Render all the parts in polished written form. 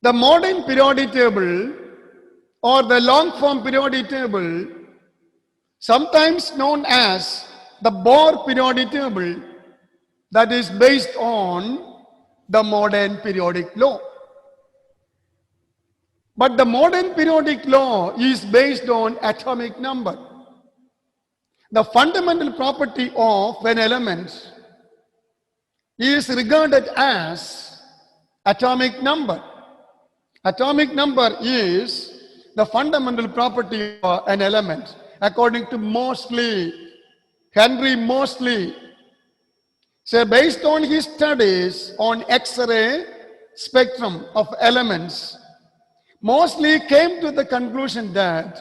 The modern periodic table or the long form periodic table, sometimes known as the Bohr periodic table, that is based on the modern periodic law. But the modern periodic law is based on atomic number. The fundamental property of an element is regarded as atomic number. Atomic number is the fundamental property of an element, according to Henry Moseley. So based on his studies on X-ray spectrum of elements, Moseley came to the conclusion that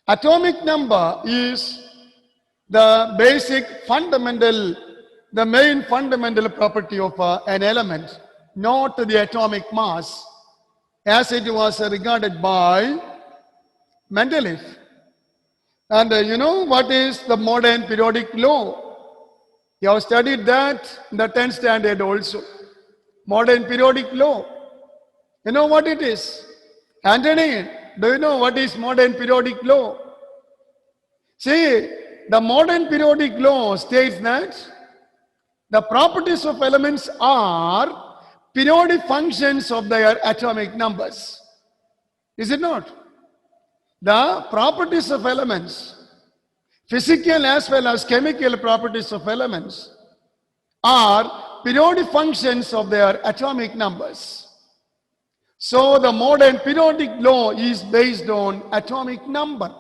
atomic number is the basic fundamental, the main fundamental property of an element, not the atomic mass, as it was regarded by Mendeleev. And you know what is the modern periodic law? You have studied that in the 10th standard also. Modern periodic law. You know what it is? Anthony, do you know what is modern periodic law? See, the modern periodic law states that the properties of elements are periodic functions of their atomic numbers. Is it not? The properties of elements, physical as well as chemical properties of elements, are periodic functions of their atomic numbers. So the modern periodic law is based on atomic number.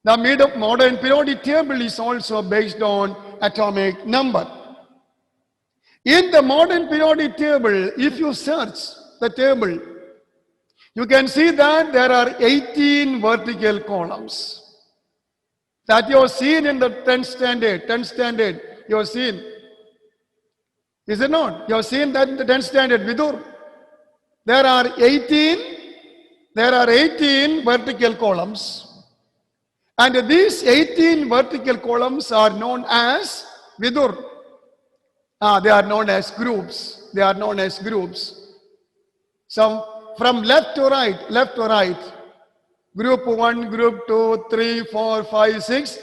The modern periodic table is also based on atomic number. In the modern periodic table, if you search the table, you can see that there are 18 vertical columns that you have seen in the 10th standard, you have seen. Is it not? You have seen that in the 10th standard, Vidur. There are 18 vertical columns. And these 18 vertical columns are known as Vidur. They are known as groups. They are known as groups. So from left to right, group 1, group 2, 3, 4, 5, 6,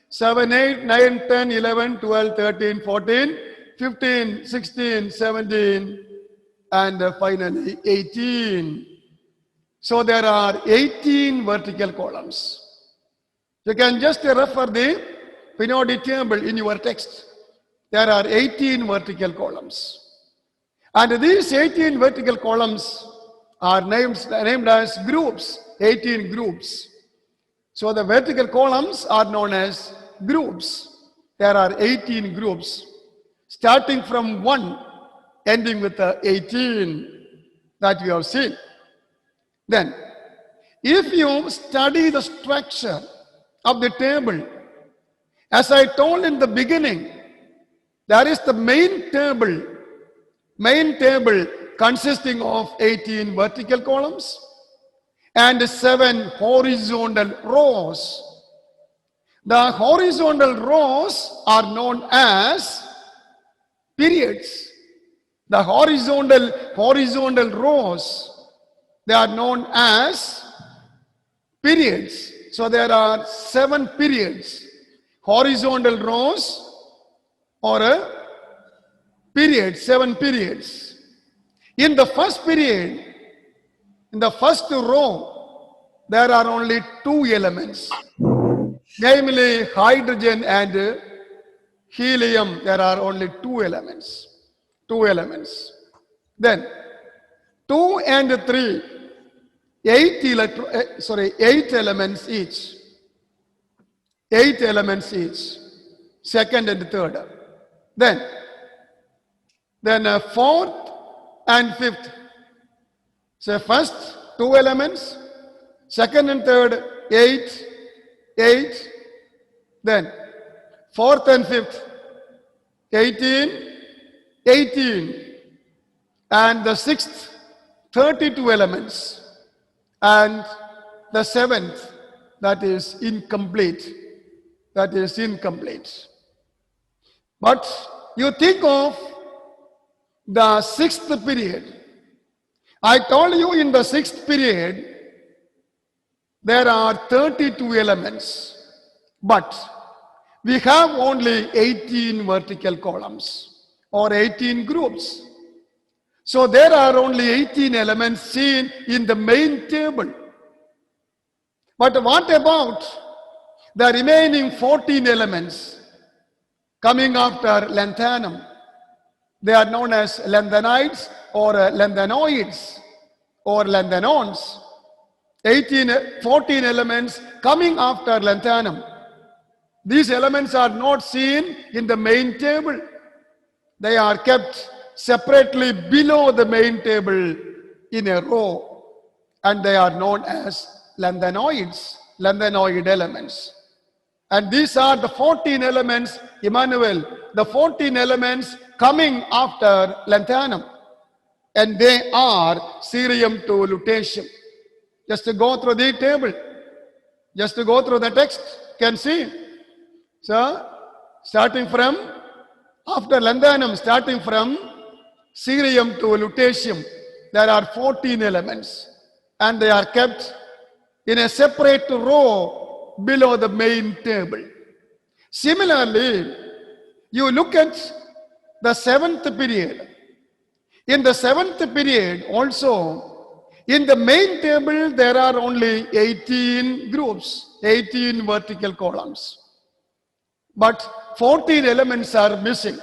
7, 8, 9, 10, 11, 12, 13, 14, 15, 16, 17, and finally 18. So there are 18 vertical columns. You can just refer the periodic table in your text. There are 18 vertical columns. And these 18 vertical columns are named as groups, 18 groups. So the vertical columns are known as groups. There are 18 groups, starting from 1, ending with 18 that we have seen. Then, if you study the structure of the table, as I told in the beginning, there is the main table consisting of 18 vertical columns and 7 horizontal rows. The horizontal rows are known as periods. The horizontal rows, they are known as periods. So there are 7 periods, horizontal rows or a period, 7 periods. In the first period, in the first row, there are only 2 elements, namely hydrogen and helium. There are only 2 elements. Then 2 and 3, 8 elements each. 8 elements each. Second and third. Then fourth and fifth. So first 2 elements, second and third 8. Then fourth and fifth 18. And the sixth 32 elements. And the seventh, that is incomplete. But you think of the 6th period. I told you in the sixth period, there are 32 elements, but we have only 18 vertical columns or 18 groups. So there are only 18 elements seen in the main table. But what about the remaining 14 elements coming after lanthanum? They are known as lanthanides or lanthanoids or lanthanons. 14 elements coming after lanthanum. These elements are not seen in the main table. They are kept separately below the main table in a row, and they are known as lanthanoids, lanthanoid elements. And these are the 14 elements, Emmanuel, the 14 elements coming after lanthanum. And they are cerium to lutetium. Just to go through the table, just to go through the text, can see. So, starting from, after lanthanum, starting from cerium to lutetium, there are 14 elements. And they are kept in a separate row below the main table. Similarly, you look at the seventh period. In the seventh period also, in the main table, there are only 18 groups, 18 vertical columns. But 14 elements are missing.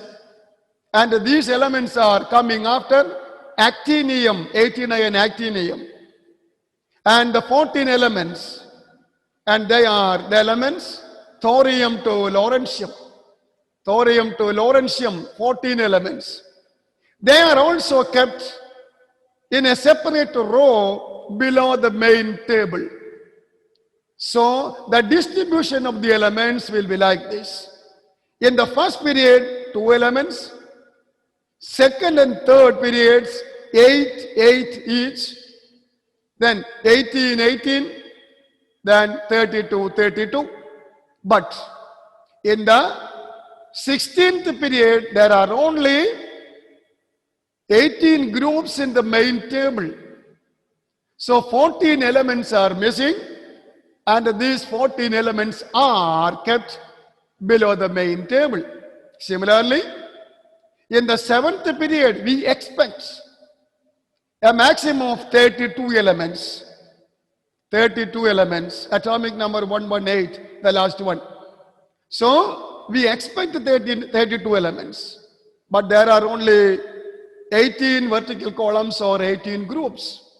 And these elements are coming after actinium, 18 ion actinium. And the 14 elements, and they are the elements thorium to lawrencium. Thorium to lawrencium, 14 elements. They are also kept in a separate row below the main table. So the distribution of the elements will be like this. In the first period, 2 elements. Second and third periods, 8, 8 each. Then 18, 18. Then 32, 32. But in the 16th period, there are only 18 groups in the main table. So 14 elements are missing, and these 14 elements are kept below the main table. Similarly, in the 7th period, we expect a maximum of 32 elements. 32 elements, atomic number 118, the last one. So we expect 32 elements, but there are only 18 vertical columns or 18 groups.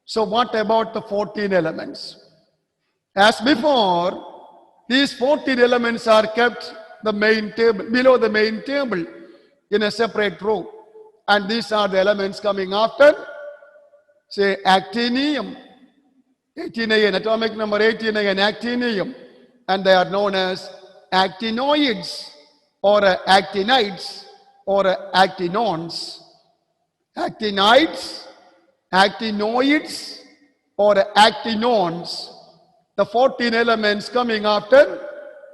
So what about the 14 elements? As before, these 14 elements are kept the main table, below the main table in a separate row. And these are the elements coming after, say, actinium. 18 ion, atomic number 18 ion, actinium. And they are known as actinoids or actinides or actinons. Actinides, actinoids, or actinons, the 14 elements coming after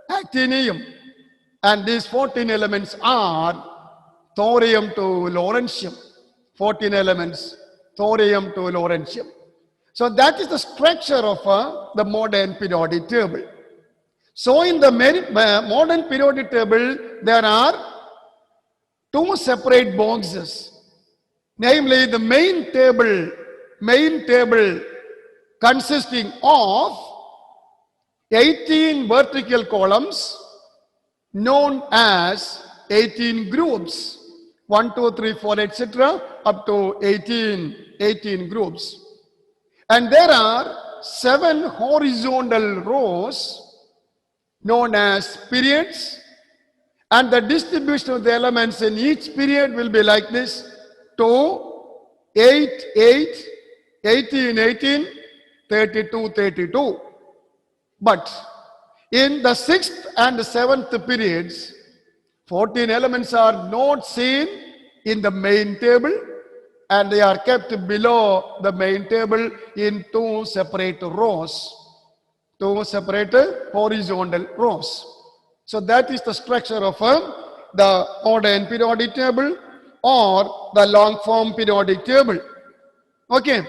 actinium. And these 14 elements are thorium to lawrencium. 14 elements, thorium to lawrencium. So that is the structure of the modern periodic table. So in the modern periodic table, there are 2 separate boxes. Namely, the main table consisting of 18 vertical columns known as 18 groups, 1, 2, 3, 4, etc. up to 18 groups. And there are 7 horizontal rows known as periods, and the distribution of the elements in each period will be like this: 2, 8, 8, 18, 18, 32, 32. But in the 6th and 7th periods, 14 elements are not seen in the main table, and they are kept below the main table in 2 separate rows, 2 separate horizontal rows. So that is the structure of the modern periodic table or the long form periodic table. Okay.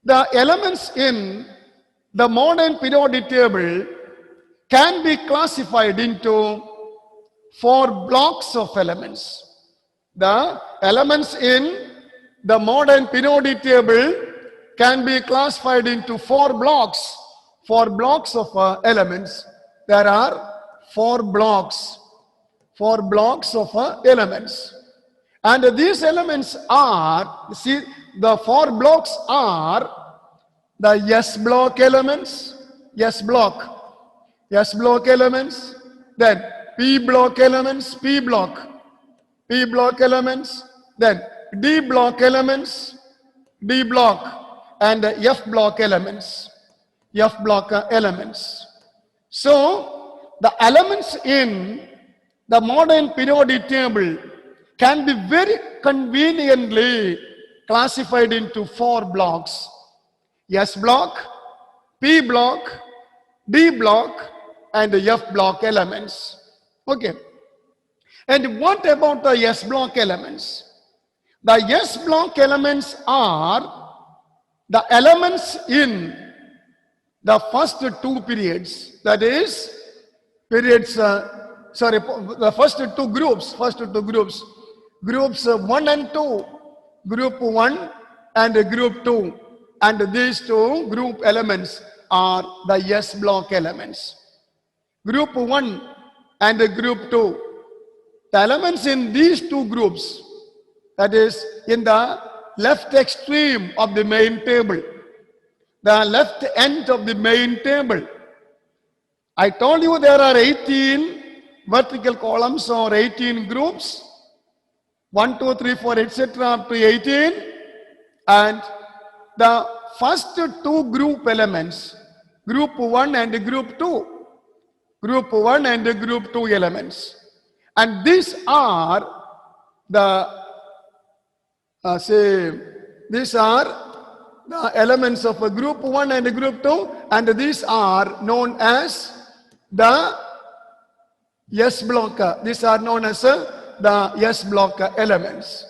The elements in the modern periodic table can be classified into four blocks of elements. The elements in the modern periodic table can be classified into four blocks. Four blocks of elements. There are four blocks of elements. And these elements are, see, the four blocks are the S block elements, S block elements, then P block elements, P block elements, then D block elements, D block, and F block elements, So, the elements in the modern periodic table can be very conveniently classified into four blocks: S block, P block, D block, and F block elements. Okay. And what about the S block elements? The S block elements are the elements in the first two periods, that is, the first two groups, groups 1 and 2, group 1 and group 2, and these two group elements are the S block elements. Group 1 and group 2, the elements in these two groups, that is, in the left extreme of the main table, the left end of the main table. I told you there are 18 vertical columns or 18 groups, 1, 2, 3, 4, etc. up to 18, and the first two group elements, group 1 and group 2, elements. And these are the the elements of a group 1 and group 2, and these are known as the S block. These are known as the S block elements.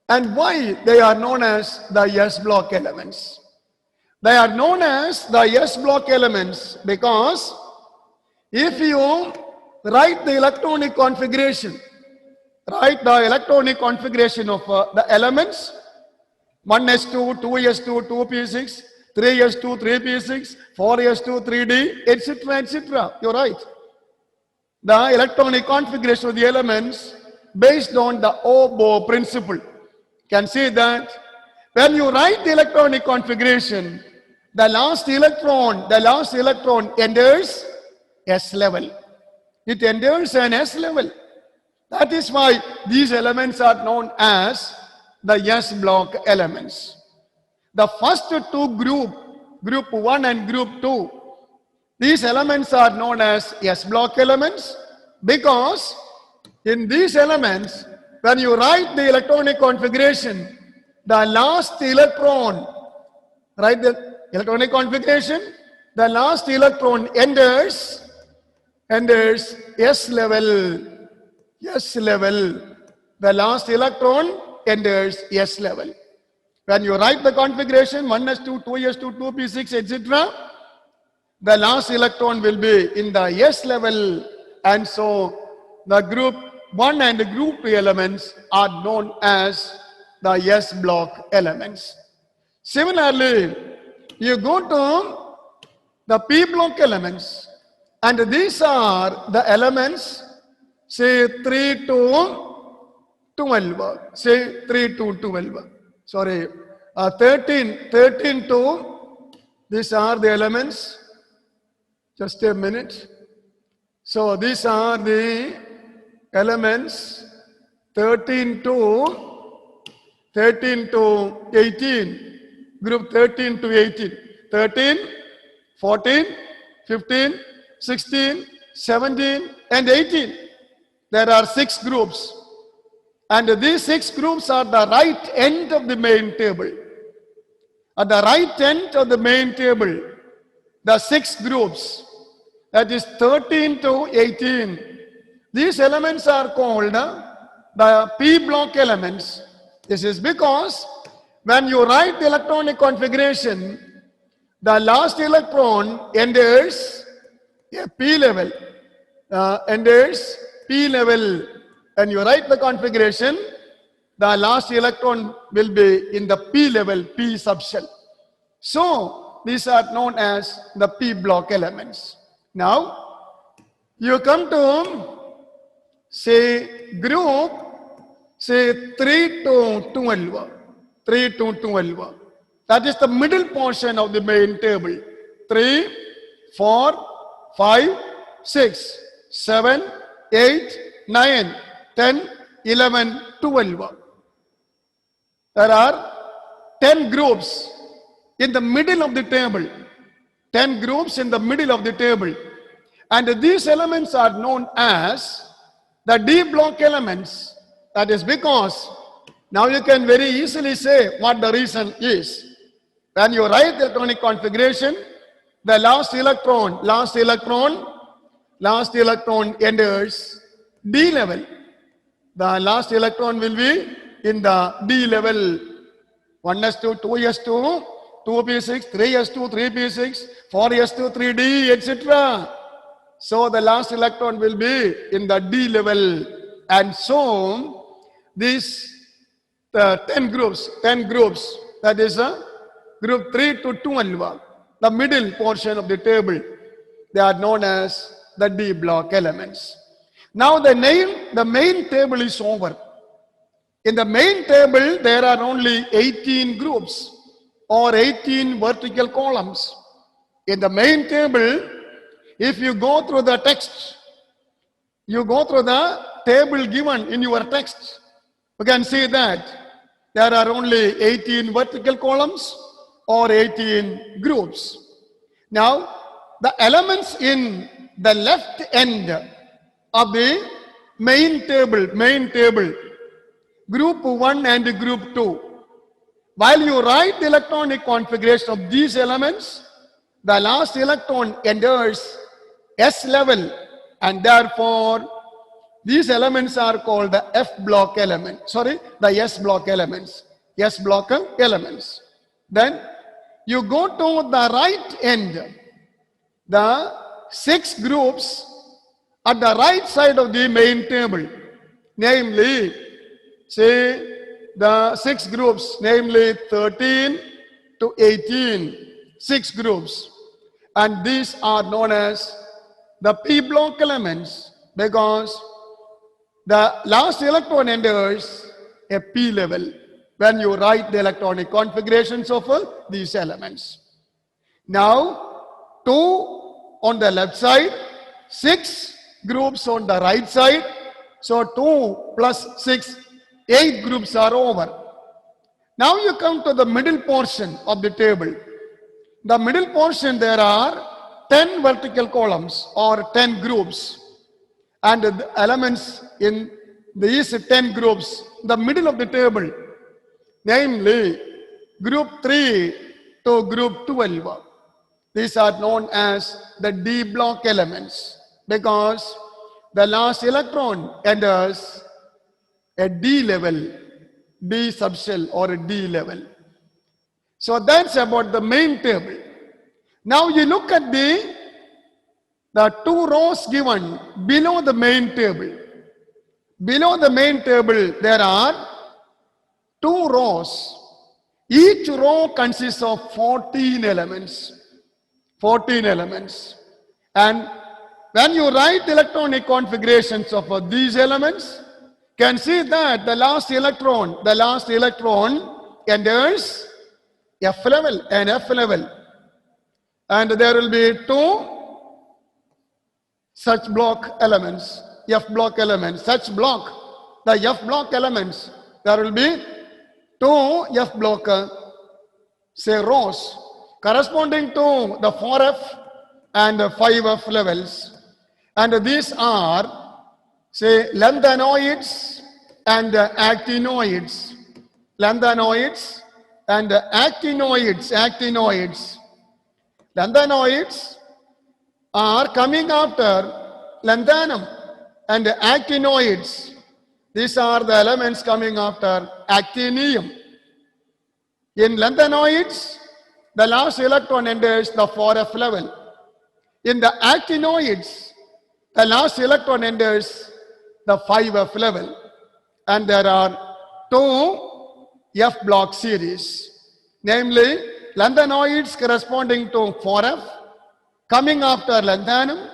And why they are known as the S block elements? They are known as the S block elements because if you write the electronic configuration, of the elements, 1s2, 2s2, 2p6, 3s2, 3p6, 4s2, 3d, etc., etc. You're right. The electronic configuration of the elements based on the oboe principle. You can see that when you write the electronic configuration, the last electron enters S level. It enters an S level. That is why these elements are known as the S block elements. The first two group 1 and group 2, these elements are known as S block elements because in these elements, when you write the electronic configuration, the last electron, write the electronic configuration, the last electron enters S level. The last electron enters S level. When you write the configuration 1s2, 2s2, 2p6, etc., the last electron will be in the S level, and so the group 1 and group 2 elements are known as the S block elements. Similarly, you go to the P block elements, and these are the elements, say 3 to 12, say 3 to 12, sorry, 13 to, these are the elements, just a minute. So these are the elements 13 to 18, group 13 to 18, 13, 14, 15, 16, 17, and 18. There are 6 groups. And these 6 groups are the right end of the main table. At the right end of the main table, the 6 groups, that is 13 to 18. These elements are called the P block elements. This is because When you write the electronic configuration, the last electron enters a p level, enters p level. When you write the configuration, the last electron will be in the p level, p subshell. So these are known as the p block elements. Now you come to say group, say 3 to 12. 3 to 12. That is the middle portion of the main table. 3, 4, 5, 6, 7, 8, 9, 10, 11, 12. There are 10 groups in the middle of the table. 10 groups in the middle of the table. And these elements are known as the D block elements. That is because now you can very easily say what the reason is. When you write the electronic configuration, the last electron enters D level. The last electron will be in the D level. 1s2, 2s2, 2p6, 3s2, 3p6, 4s2, 3d, etc. So the last electron will be in the D level. And so these 10 groups, that is group 3 to 12, the middle portion of the table, they are known as the D block elements. Now the main table is over. In the main table, there are only 18 groups or 18 vertical columns. In the main table, if you go through the text, you go through the table given in your text, you can see that there are only 18 vertical columns or 18 groups. Now, the elements in the left end of the main table, group 1 and group 2. While you write the electronic configuration of these elements, the last electron enters S level, and therefore these elements are called the F block elements. The S block elements. S block elements. Then you go to the right end. The 6 groups at the right side of the main table, namely, say the 6 groups, namely 13 to 18, 6 groups. And these are known as the P block elements because the last electron enters a P level when you write the electronic configurations of these elements. Now, 2 on the left side, 6 groups on the right side. So 2 plus 6, 8 groups are over. Now you come to the middle portion of the table. The middle portion, there are 10 vertical columns or 10 groups. And the elements in these 10 groups, the middle of the table, namely group 3 to group 12. These are known as the D block elements because the last electron enters a D level, D subshell or a D level. So that's about the main table. Now you look at the 2 rows given below the main table. Below the main table, there are 2 rows. Each row consists of 14 elements. 14 elements. And when you write electronic configurations of these elements, you can see that the last electron enters F level and F level. And there will be 2 such block elements, F block elements. Such block, the F block elements, there will be 2 F block, say rows, corresponding to the 4F and 5F levels. And these are, say, lanthanoids and actinoids. Lanthanoids and actinoids. Lanthanoids are coming after lanthanum, and actinoids, these are the elements coming after actinium. In lanthanoids, the last electron enters the 4f level. In the actinoids, the last electron enters the 5f level. And there are two F block series, namely lanthanoids corresponding to 4f, coming after lanthanum,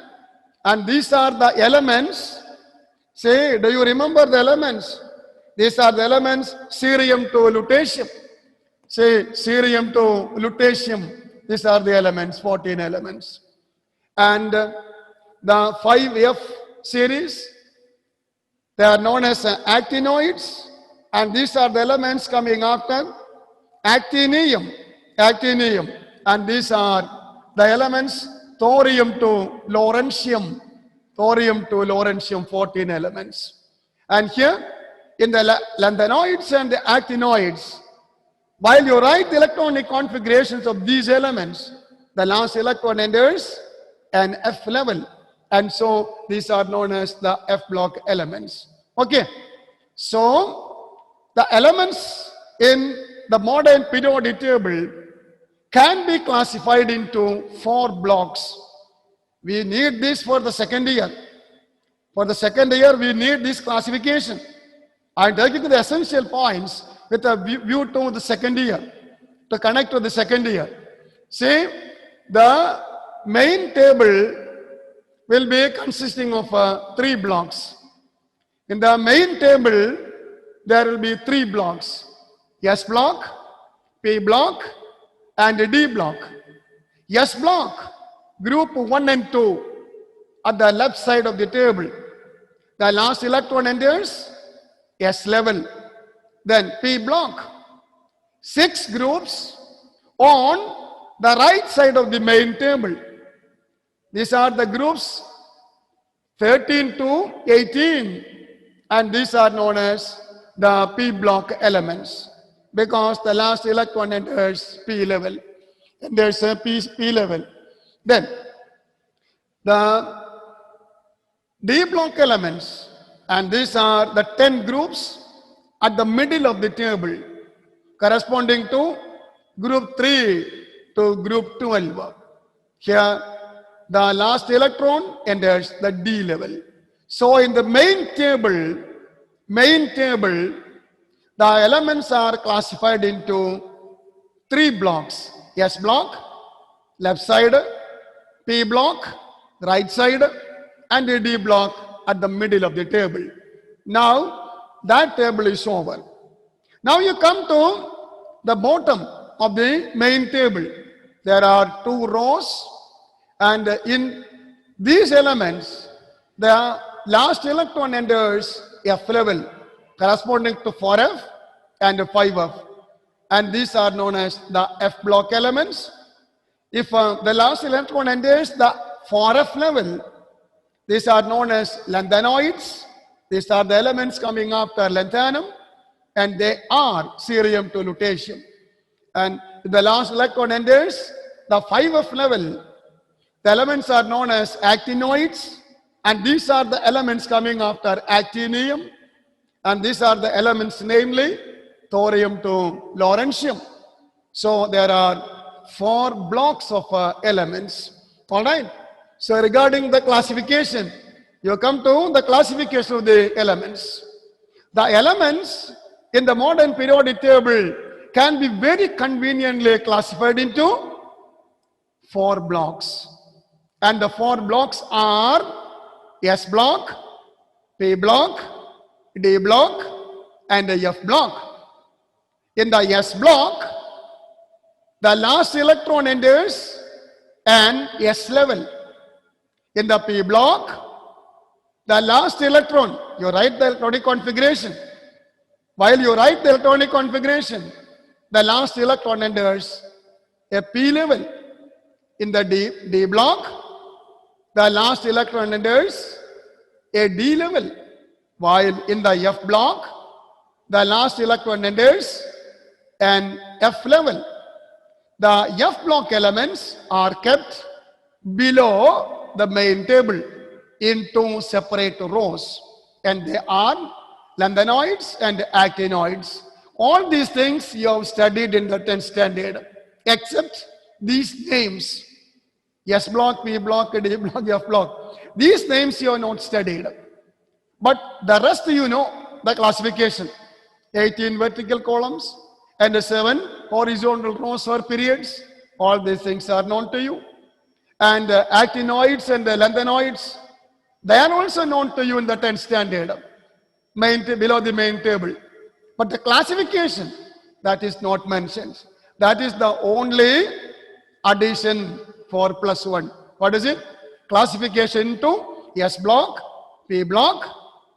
and these are the elements. Say, do you remember the elements? These are the elements cerium to lutetium. Say, cerium to lutetium. These are the elements, 14 elements. And the 5F series, they are known as actinoids, and these are the elements coming after actinium, and these are the elements thorium to lawrencium, 14 elements. And here, in the lanthanoids and the actinoids, while you write the electronic configurations of these elements, the last electron enters an F level. And so these are known as the F block elements. Okay. So the elements in the modern periodic table can be classified into 4 blocks. We need this for the second year. For the second year, we need this classification. I'm taking the essential points with a view to the second year, to connect to the second year. See, the main table will be consisting of 3 blocks. In the main table, there will be 3 blocks: S block, P block, and D block. S block, group 1 and 2 at the left side of the table. The last electron enters S level. Then P block, 6 groups on the right side of the main table. These are the groups 13 to 18, and these are known as the P block elements, because the last electron enters P level, and there's a P level. Then the D block elements, and these are the 10 groups at the middle of the table, corresponding to group 3 to group 12. Here, the last electron enters the D level. So in the main table, the elements are classified into 3 blocks: S block, left side; P block, right side; and the D block at the middle of the table. Now, that table is over. Now you come to the bottom of the main table. There are 2 rows, and in these elements, the last electron enters F level, corresponding to 4F and 5F. And these are known as the F block elements. If the last electron enters the 4F level, these are known as lanthanoids. These are the elements coming after lanthanum, and they are cerium to lutetium. And if the last electron enters the 5F level, the elements are known as actinoids, and these are the elements coming after actinium, and these are the elements, namely thorium to lawrencium. So there are 4 blocks of elements. All right. So regarding the classification, you come to the classification of the elements. The elements in the modern periodic table can be very conveniently classified into 4 blocks. And the 4 blocks are S block, P block, D block, and the F block. In the S block, the last electron enters an S level. In the P block, the last electron, you write the electronic configuration. While you write the electronic configuration, the last electron enters a P level. In the D block, the last electron enters a D level. While in the F block, the last electron enters an F level. The F block elements are kept below the main table in 2 separate rows, and they are lanthanoids and actinoids. All these things you have studied in the 10th standard, except these names. S block, P block, D block, F block. These names you have not studied. But the rest you know, the classification. 18 vertical columns and 7 horizontal rows or periods. All these things are known to you. And actinoids and lanthanoids, they are also known to you in the 10th standard, below the main table. But the classification, that is not mentioned. That is the only addition for +1. What is it? Classification into S block, P block,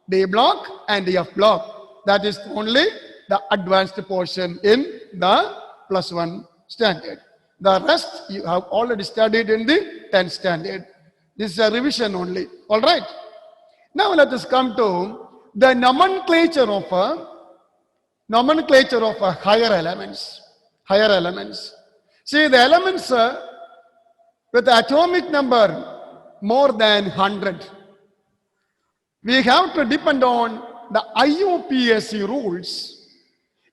D block, and F block. That is only the advanced portion in the +1 standard. The rest you have already studied in the 10th standard. This is a revision only. All right. Now let us come to the nomenclature of higher elements. Higher elements. See, the elements with atomic number more than 100. We have to depend on the IUPAC rules,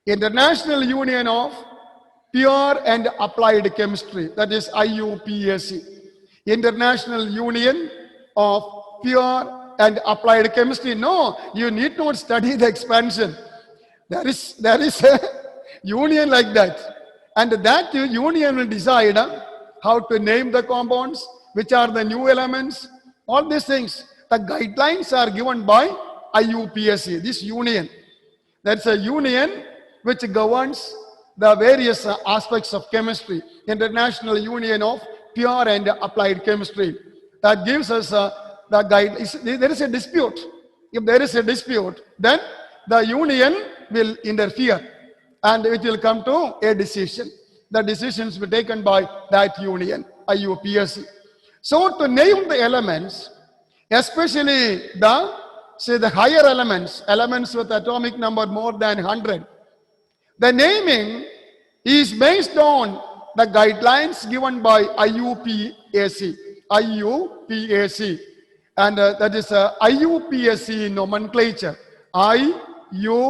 International Union of Pure and Applied Chemistry, that is IUPAC, International Union of Pure and Applied Chemistry. No, you need not study the expansion. There is a union like that, and that union will decide how to name the compounds, which are the new elements, all these things. The guidelines are given by IUPAC, this union. That's a union which governs the various aspects of chemistry, International Union of Pure and Applied Chemistry. That gives us the guide. There is a dispute. If there is a dispute, then the union will interfere and it will come to a decision. The decisions will be taken by that union, IUPAC. So to name the elements, especially the higher elements with atomic number more than 100, the naming is based on the guidelines given by IUPAC, and that is IUPAC nomenclature, IUPAC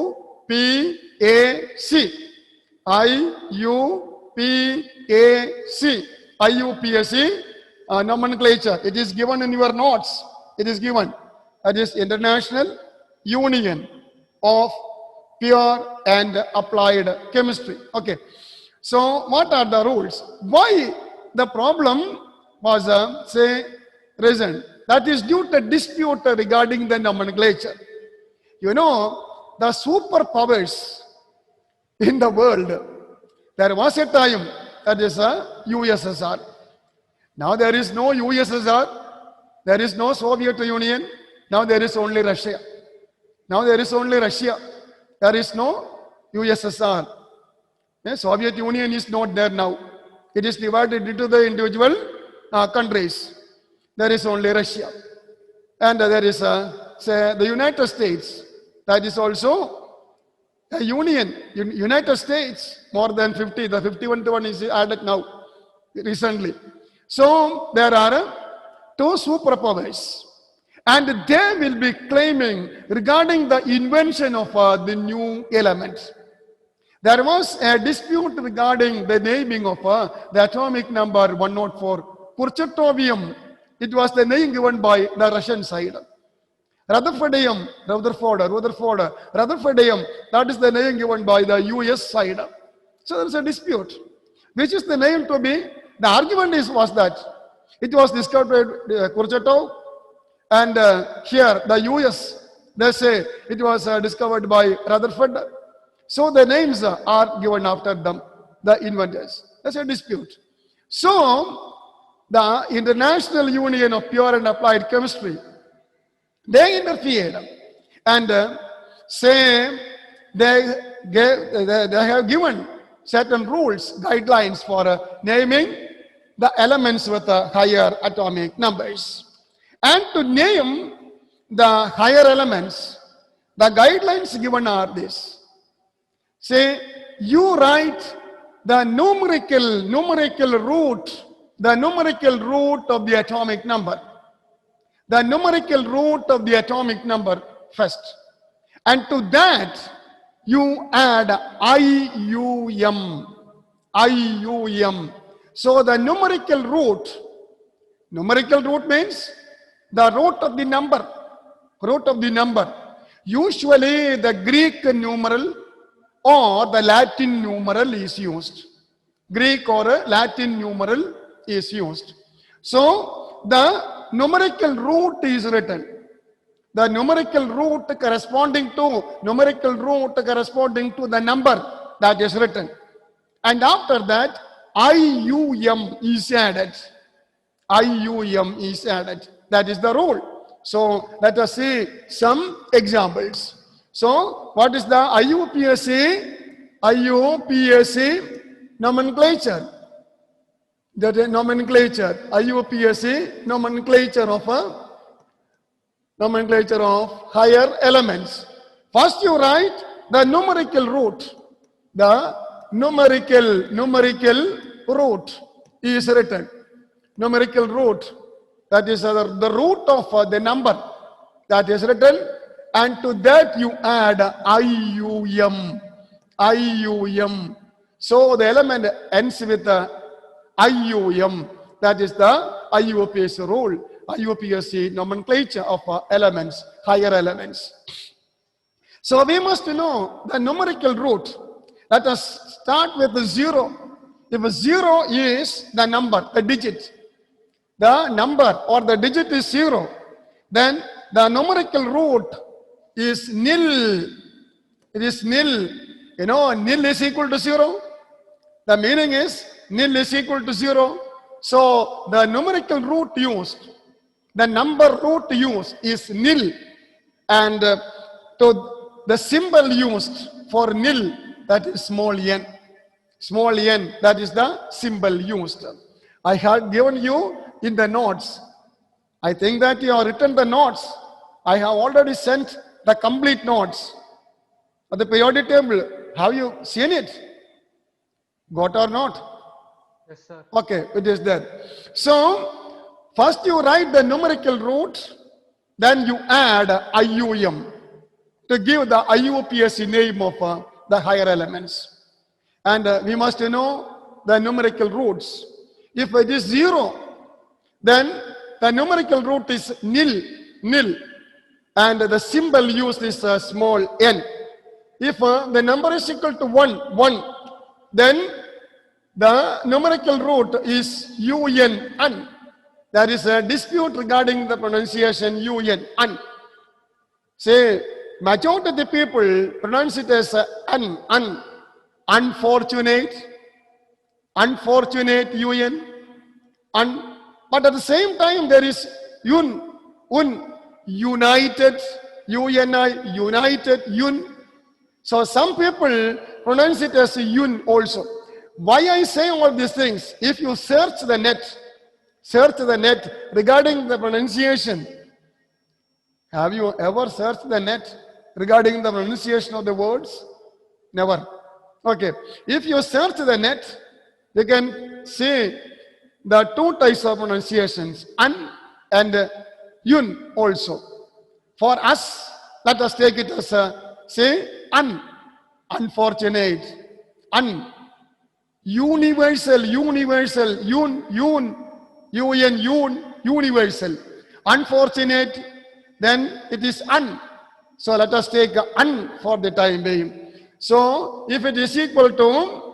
nomenclature. It is given in your notes. It is given. That is International Union of Pure and Applied Chemistry. Okay. So what are the rules? Why the problem was risen? That is due to dispute regarding the nomenclature. You know, the superpowers in the world, there was a time, that is USSR. Now there is no USSR, there is no Soviet Union, now there is only Russia. There is no USSR. The Soviet Union is not there now. It is divided into the individual countries. There is only Russia. And there is, the United States. That is also a union. United States, more than 50. The 51st one is added now, recently. So there are two superpowers. And they will be claiming regarding the invention of the new element. There was a dispute regarding the naming of the atomic number 104. Kurchatovium, it was the name given by the Russian side. Rutherfordium, that is the name given by the US side. So there is a dispute. Which is the name to be? The argument was that it was discovered by Kurchatov, and here the US, they say it was discovered by Rutherford. So the names are given after them, the inventors. That's a dispute. So the International Union of Pure and Applied Chemistry, they interfered and say they have given certain rules, guidelines for naming the elements with higher atomic numbers. And to name the higher elements, the guidelines given are this. Say, you write the numerical root of the atomic number. The numerical root of the atomic number first. And to that, you add IUM. IUM. So the numerical root means the root of the number. Root of the number. Usually the Greek numeral or the Latin numeral is used. Greek or Latin numeral is used. So the numerical root is written. The numerical root corresponding to the number that is written. And after that, IUM is added. IUM is added. That is the rule. So let us see some examples. So what is the IUPAC nomenclature? That is nomenclature. IUPAC nomenclature of higher elements. First you write the numerical root. The numerical root is written. Numerical root, that is the root of the number that is written, and to that you add IUM. IUM. So the element ends with IUM. That is the IUPAC rule. IUPAC nomenclature of elements, higher elements. So we must know the numerical root. Let us start with the 0. If 0 is the number, the digit, the number or the digit is 0, then the numerical root is nil. It is nil. You know, nil is equal to 0. The meaning is nil is equal to 0. So the numerical root used, the number root used is nil, and to the symbol used for nil, that is small n. Small n, that is the symbol used. I had given you in the notes. I think that you have written the notes. I have already sent the complete notes of the periodic table. Have you seen it? Got or not? Yes, sir. Okay, it is there. So, first you write the numerical root, then you add IUM to give the IUPAC name of the higher elements. And we must know the numerical roots. If it is 0, then the numerical root is nil, and the symbol used is small n. If the number is equal to 1, then the numerical root is un. There is a dispute regarding the pronunciation un. Say, majority of the people pronounce it as unfortunate un, but at the same time there is united, united. So some people pronounce it as yun also. Why I say all these things? If you search the net regarding the pronunciation, have you ever searched the net regarding the pronunciation of the words? Never. Okay. If you search the net, you can see the two types of pronunciations, un and yun also. For us, let us take it as say unfortunate, universal, universal. Unfortunate, then it is un. So let us take un for the time being. So if it is equal to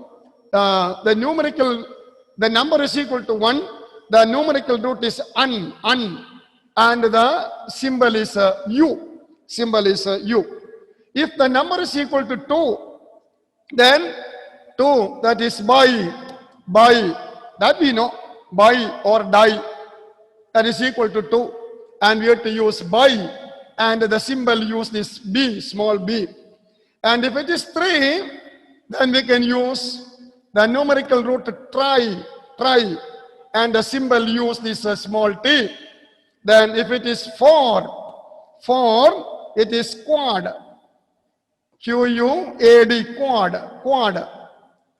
the number is equal to 1, the numerical root is un, and the symbol is u. If the number is equal to 2, then 2, that is by, that we know, by or die, that is equal to 2, and we have to use by, and the symbol used is b, small b. And if it is 3, then we can use the numerical root try, and the symbol used is a small t. Then if it is 4, it is quad, QUAD, quad.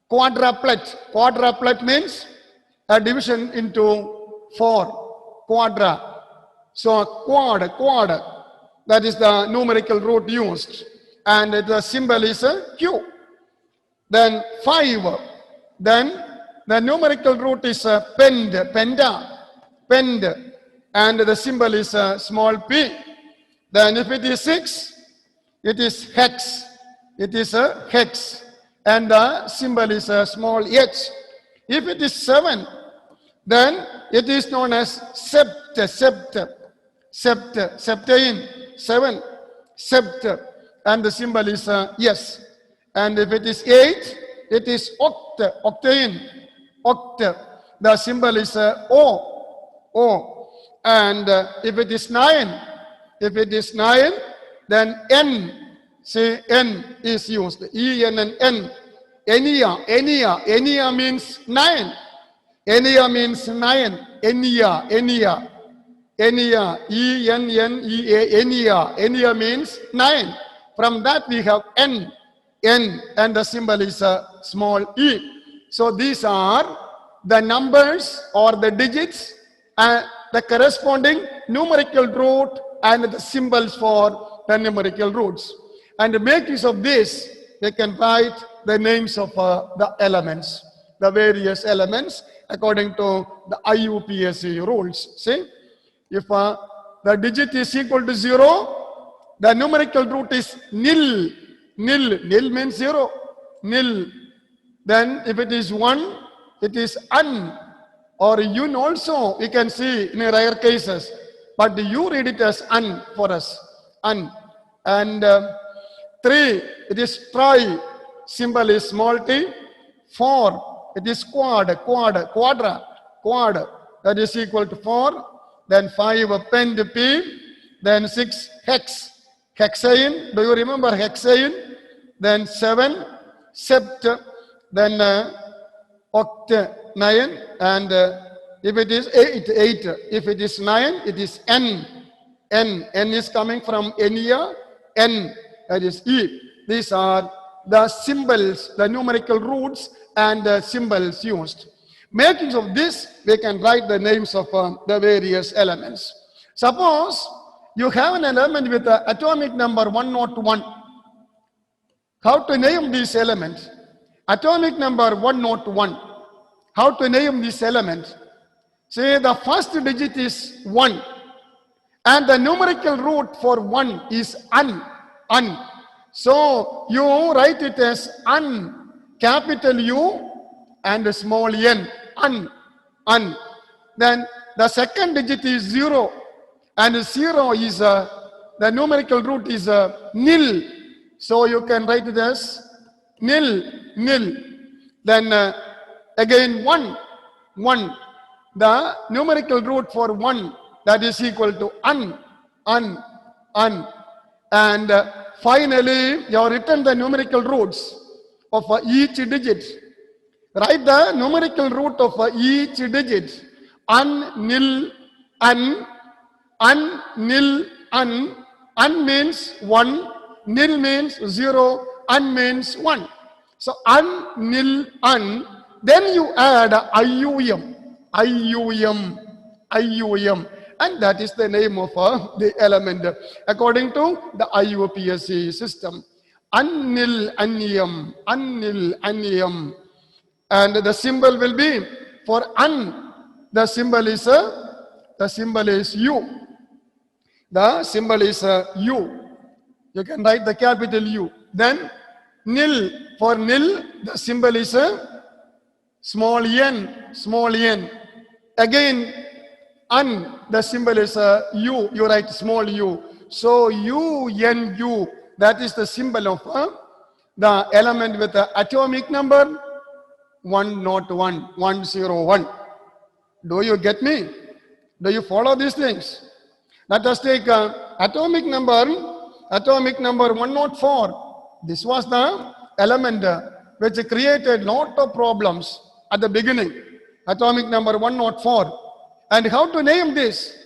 Quadruplet means a division into 4, quadra. So quad, that is the numerical root used. and the symbol is Q. Then 5. Then the numerical root is pend, penda, pend, and the symbol is small p. Then if it is 6, it is hex. It is a hex, and the symbol is a small h. If it is 7, then it is known as sept, septain, 7, sept, and the symbol is yes. And if it is 8, it is oct, octane, oct. The symbol is O. And if it is 9, then N. Say N is used. E-N and N. Enia means 9. Enia means 9. Enia. E-N-N-E-A, Enia means 9. From that we have N, and the symbol is a small e. So these are the numbers or the digits and the corresponding numerical root and the symbols for the numerical roots. And to make use of this, we can write the names of the elements, the various elements according to the IUPAC rules. See, if the digit is equal to 0, the numerical root is nil. Nil means 0. Nil. Then if it is 1, it is un. Or yun also, we can see in rare cases. But you read it as un for us. Un. And 3, it is tri. Symbol is small t. 4, it is quadra. That is equal to 4. Then 5, pend p. Then 6, hex. Hexane. Do you remember hexane? Then 7, sept. Then oct, 9. And if it is 8. If it is 9, it is N. N is coming from Enia. N, that is E. These are the symbols, the numerical roots and the symbols used. Making use of this, we can write the names of the various elements. Suppose you have an element with the atomic number 101. How to name this element? Atomic number 101. How to name this element? Say the first digit is 1. And the numerical root for 1 is un. So you write it as un, capital U and a small n, un. Then the second digit is 0, and 0 is the numerical root is nil. So you can write it as nil. Then again 1. The numerical root for 1, that is equal to un. And finally, you have written the numerical roots of each digit. Write the numerical root of each digit. Nil, un, nil, un. Un means 1, nil means 0, un means 1. So nil, un. Then you add IUM. And that is the name of the element according to the IUPAC system. Annil, anium. And the symbol will be for un. The symbol is U. The symbol is U. You can write the capital U. Then nil, for nil, the symbol is small n. Again, un, the symbol is U. You write small u. So UNU, that is the symbol of the element with the atomic number 101. Do you get me? Do you follow these things? Let us take atomic number 104. This was the element which created lot of problems at the beginning. Atomic number 104. And how to name this?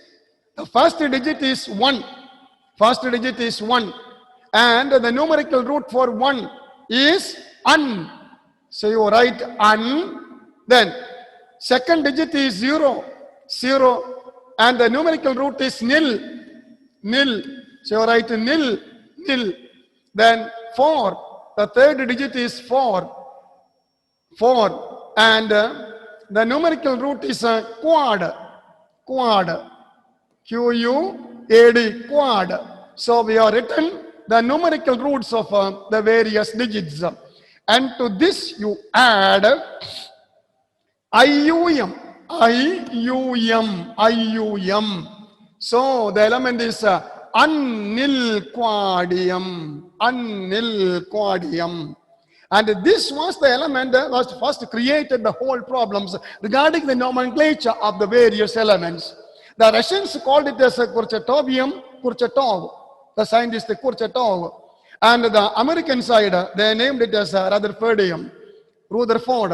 The first digit is 1. And the numerical root for 1 is un. So you write un. Then second digit is 0. And the numerical root is nil. So you write nil. Then 4, the third digit is 4. 4. And the numerical root is quad. Quad. Q-U-A-D. Quad. So we have written the numerical roots of the various digits. And to this you add IUM. IUM. IUM. So the element is unnilquadium. Unnilquadium. And this was the element that was first created the whole problems regarding the nomenclature of the various elements. The Russians called it as a Kurchatovium, Kurchatov. The scientist Kurchatov. And the American side, they named it as Rutherfordium. Rutherford.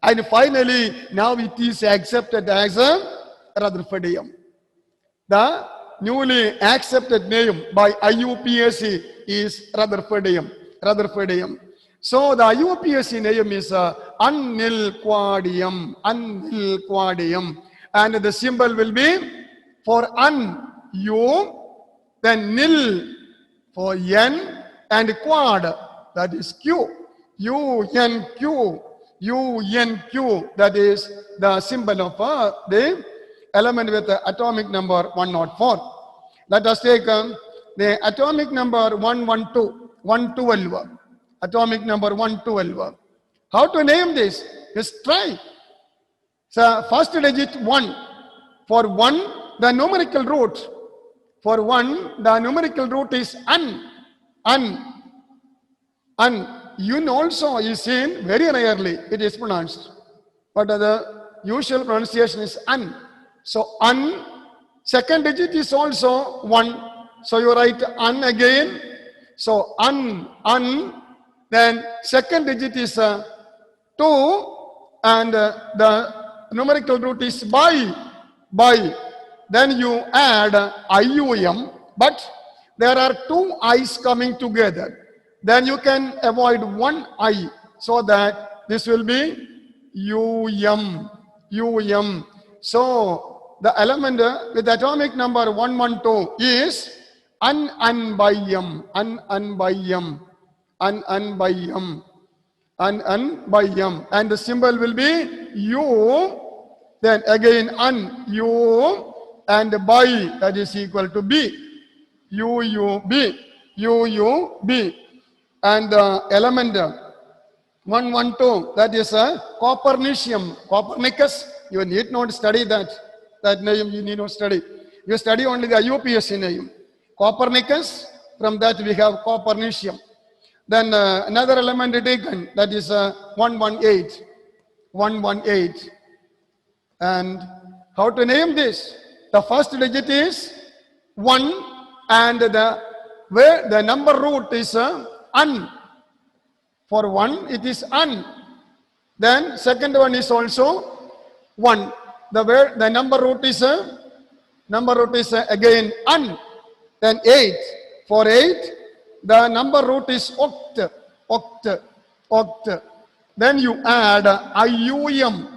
And finally, now it is accepted as a Rutherfordium. The newly accepted name by IUPAC is Rutherfordium. Rutherfordium. So the IUPAC name is unnilquadium. Unnilquadium. And the symbol will be for un, U, then nil for N, and quad, that is Q. U-N-Q. U-N-Q, that is the symbol of the element with the atomic number 104. Let us take the atomic number 112. Atomic number 112. How to name this? Just try. So first digit 1. For 1, the numerical root. For 1, the numerical root is un. Yun also is seen very rarely. It is pronounced. But the usual pronunciation is un. So un. Second digit is also 1. So you write un again. So un. Then second digit is 2. And the numerical root is by. Then you add IUM. But there are 2 I's coming together. Then you can avoid 1 I. So that this will be UM. So the element with atomic number 112 is unbayam. And the symbol will be U. Then again U. And by, that is equal to B. UUB. And the element 112, that is a Copernicium. Copernicus, you need not study that name, you need not study. You study only the IUPAC name. Copernicus, from that we have Copernicium. Then another element taken, that is 118. And how to name this? The first digit is 1 and the number root is un. For 1 it is un. Then second one is also 1. The number root is again un. Then 8. For 8 the number root is oct. Then you add IUM.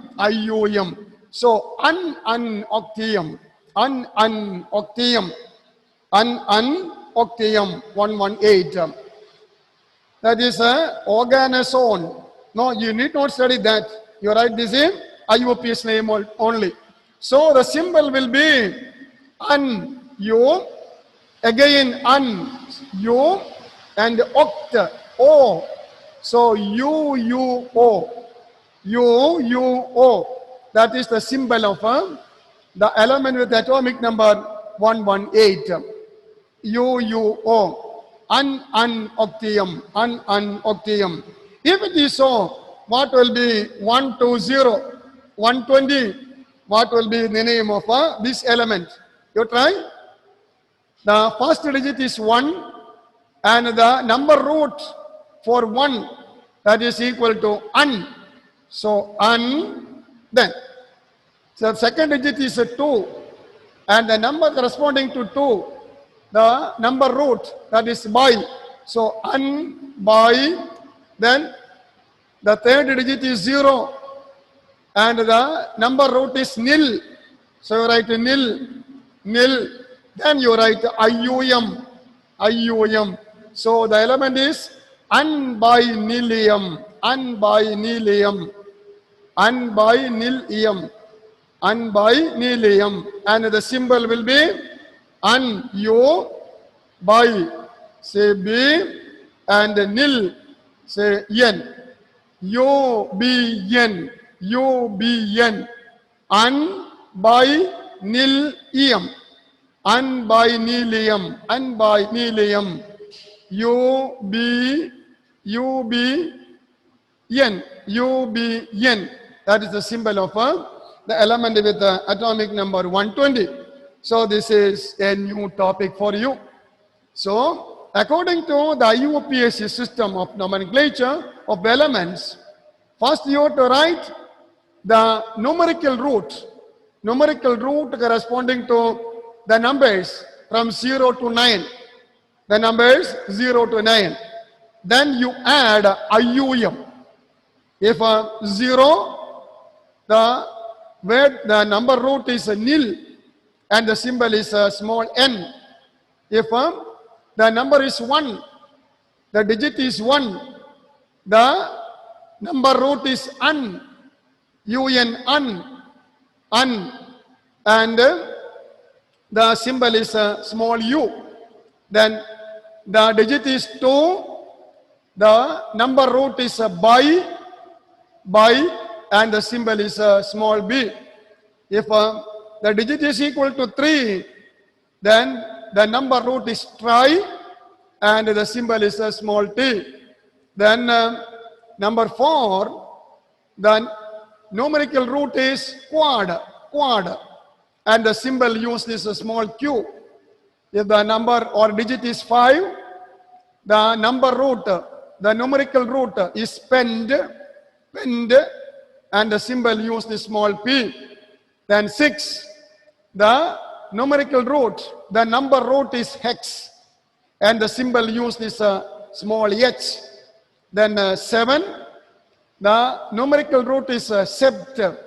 So unoctium. Unoctium 118. That is organozone. No, you need not study that. You write this in IUPAC name only. So the symbol will be un, U, again un, U, and oct, O. So UUO. That is the symbol of the element with atomic number 118. UUO. Unoctium. If it is so, what will be 120? 120. What will be the name of this element? You try. The first digit is 1 and the number root for 1, that is equal to un. So un. Then the second digit is 2 and the number corresponding to 2, the number root, that is by. So by. Then the third digit is 0 and the number root is nil. So you write nil. Then you write IUM. IUM. So the element is unbinylium, unbinylium, unbinylium, unbinylium, and the symbol will be un, U, by, say B, and nil, say N, UBN, UBN, unbinylium, unbinylium, unbinylium, UBN, UBN. That is the symbol of the element with the atomic number 120. So this is a new topic for you. So according to the IUPAC system of nomenclature of elements, first you have to write the numerical root corresponding to the numbers from 0 to 9. The numbers 0 to 9. Then you add IUM. If 0, the number root is nil and the symbol is small n. If the number is 1, the digit is 1, the number root is un, un, and the symbol is small u. Then the digit is 2, the number root is by, and the symbol is small b. If the digit is equal to 3, then the number root is tri, and the symbol is a small t. Then number 4, the numerical root is quad, and the symbol used is a small q. If the number or digit is 5, the numerical root is pend, and the symbol used is small p. Then 6, the numerical root, the number root is hex, and the symbol used is small h. Then 7, the numerical root is sept,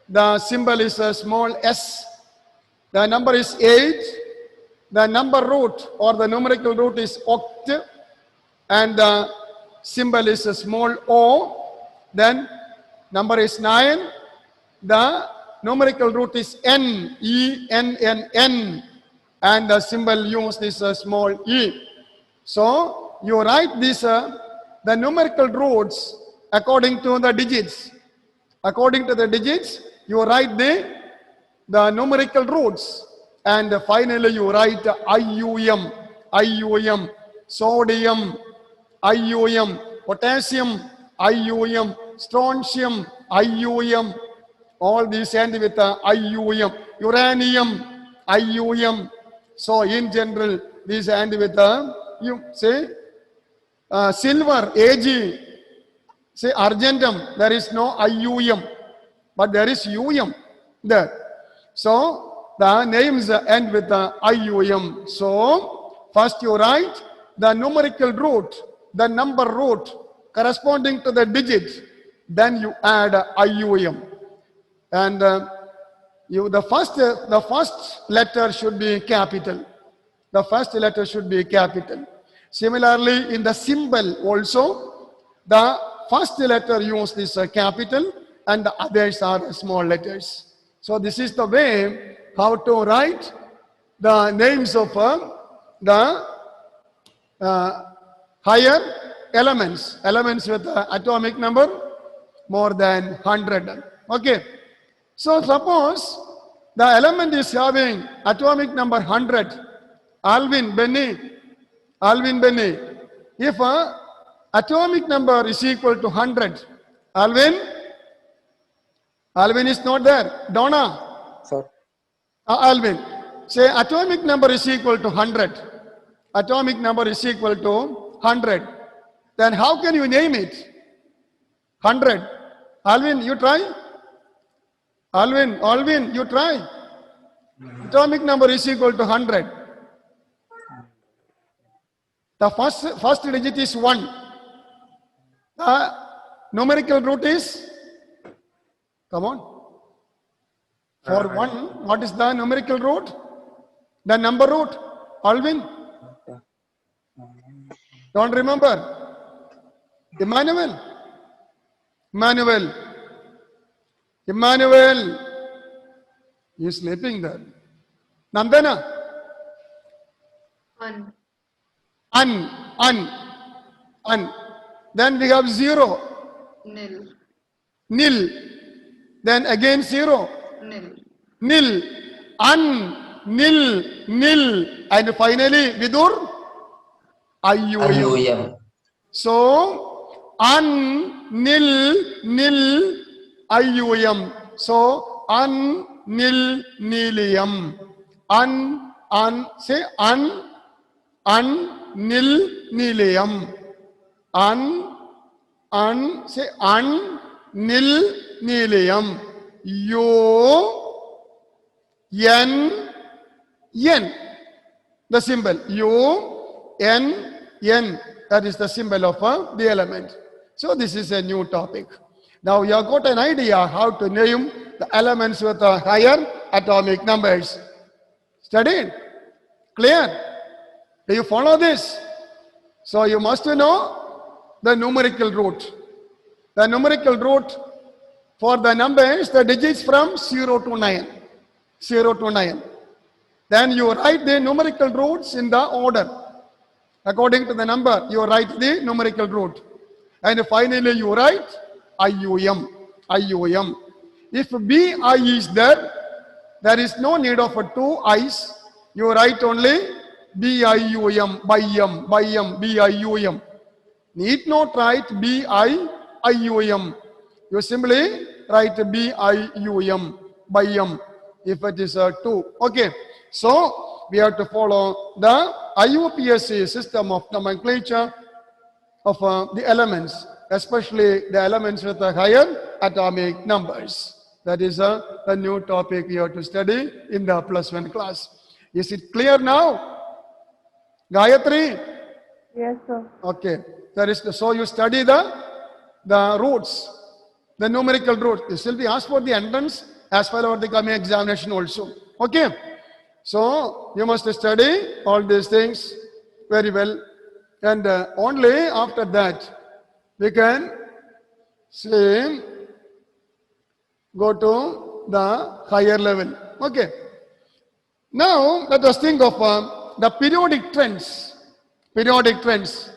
the symbol is small s. The number is 8, the number root or the numerical root is oct, and the symbol is a small o. Then number is 9, the numerical root is n, E-N-N-N, and the symbol used is a small e. So you write this, the numerical roots according to the digits. According to the digits, you write the numerical roots, and finally you write IUM, sodium, IUM, potassium, IUM, strontium, IUM, all these end with IUM, uranium, IUM. So in general, these end with you say silver, Ag, say argentum, there is no IUM, but there is UM there. So the names end with IUM. So first you write the numerical root, the number root corresponding to the digit, then you add IUM. And the first letter should be capital. The first letter should be capital. Similarly, in the symbol also, the first letter used is capital and the others are small letters. So this is the way how to write the names of the higher elements with atomic number more than 100. Okay. So suppose the element is having atomic number 100, Alvin, Benny. If atomic number is equal to 100, Alvin is not there. Donna. Sir. Alvin, say atomic number is equal to 100. Atomic number is equal to 100. Then how can you name it? 100. Alvin, you try. Alvin, you try. Atomic number is equal to 100. The first digit is 1. The numerical root is, come on. For 1, what is the numerical root? The number root. Alvin? Don't remember? Emmanuel? Emmanuel. Emmanuel. He's sleeping there. Nandana? One. Un. Then we have 0. Nil. Nil. Then again 0. Nil. Nil. Nil. Nil. And finally, Vidur? Ayuyam. So, nil, ayuyam. So, nil, nilium. Say nil, nilium. Say nil, nilium. Yen. The symbol. N. That is the symbol of the element. So this is a new topic. Now you have got an idea how to name the elements with higher atomic numbers. Studied? Clear? Do you follow this? So you must know the numerical root. The numerical root for the numbers, the digits from 0 to 9. 0 to 9. Then you write the numerical roots in the order. According to the number, you write the numerical root. And finally, you write IUM. If BI is there, there is no need of 2 I's. You write only BIUM, BIUM. Need not write BIUM. You simply write BIUM, if it is 2. Okay. So, we have to follow the IUPAC system of nomenclature of the elements, especially the elements with the higher atomic numbers. That is a new topic we have to study in the +1 class. Is it clear now? Gayatri? Yes, sir. Okay. So you study the roots, the numerical roots. This will be asked for the entrance as well as the coming examination also. Okay. So you must study all these things very well, and only after that we can say go to the higher level. Okay. Now let us think of the periodic trends. Periodic trends.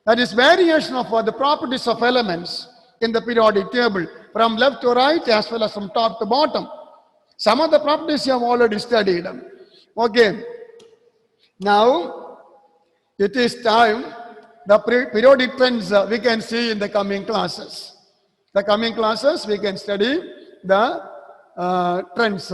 That is variation of the properties of elements in the periodic table from left to right as well as from top to bottom. Some of the properties you have already studied. Okay. Now, it is time. The periodic trends we can see in the coming classes. The coming classes we can study the trends.